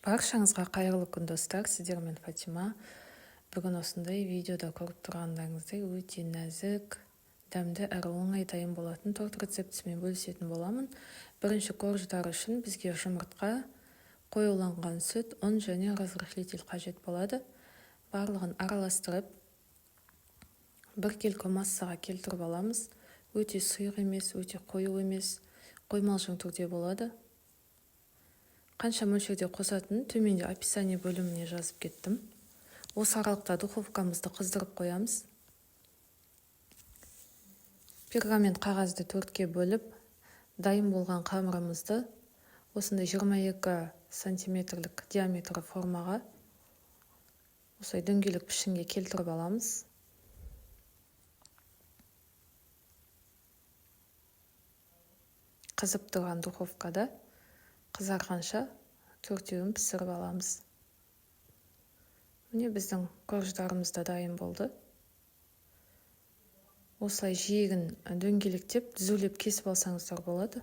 Баршаңызға қайырлы күн достар, сіздермен Фатима. Бүгін осындай видеода көріп тұрғандарыңыздай өте нәзік, дәмді әрі оңай дайын болатын торт рецептісімен бөлісетін боламын. Бірінші корждар үшін бізге жұмыртқа, қоюланған сүт, ұн және разрыхлитель қажет болады. Барлығын араластырып, бір келкі массаға келтіріп аламыз. Өте сұйық емес, өте қою емес, қоймалжың түрде болады. Қанша мөлшерде қосатын төменде описание бөліміне жазып кеттім. Осы аралықта духовкамызды қыздырып қоямыз. Пергамент қағазды төртке бөліп, дайын болған қамырымызды осындай 22 сантиметрлік диаметрі формаға осылай дөңгелек пішінге келтіріп аламыз. Қызып тұрған духовкада қызарғанша төртеуін пісіріп аламыз. Міне біздің корждарымыз да дайын болды. Осылай жиегін дөңгелектеп, түзулеп кесіп алсаңыздар болады.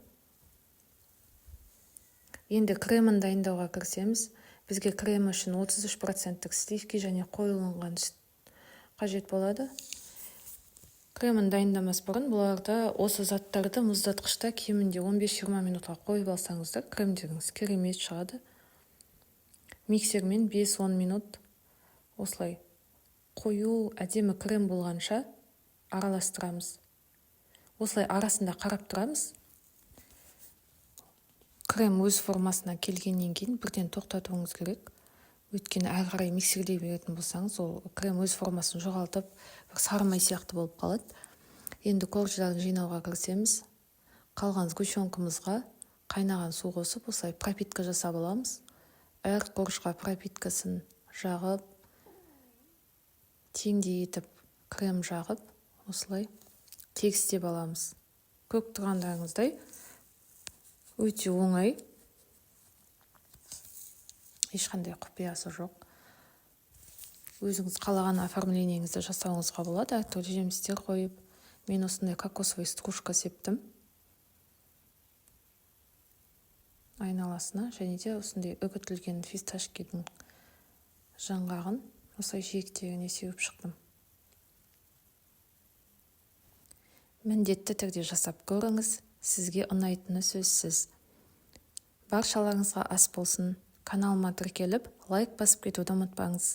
Енді кремін дайындауға кірісеміз. Бізге крем үшін 33% сливки және қойылған сүт қажет болады. Кремін дайындамас бұрын бұларда осы заттарды мұздатқышта кемінде 15-20 минутқа қойып алсаңыздар, кремдеріңіз керемет шығады. Миксермен 5-10 минут осылай қою әдемі крем болғанша араластырамыз. Осылай арасында қарап тұрамыз. Крем өз формасына келгеннен кейін бірден тоқтатуыңыз керек. Өйткені әрі қарай миксерлей беретін болсаңыз, ол крем өз формасын жоғалтып, бір сарымай сияқты болып қалады. Енді корждарды жинауға кірісеміз. Қалған сгущенкамызға қайнаған су қосып, осылай пропитка жасап аламыз. Әр коржға пропиткасын жағып, теңдей етіп крем жағып, осылай тегістеп аламыз. Көріп тұрғандарыңыздай өте оңай. Ешқандай құпиясы жоқ. Өзіңіз қалаған оформлениеңізді жасауыңызға болады. Әртүрлі жемістер қойып, мен осындай кокосовый стружка септім айналасына, және де осындай үгітілген фисташкидің жаңғағын осылай жиектеріне сеуіп шықтым. Міндетті түрде жасап көріңіз, сізге ұнайтыны сөзсіз. Баршаларыңызға ас болсын. Каналыма тіркеліп, лайк басып кетуді ұмытпаңыз.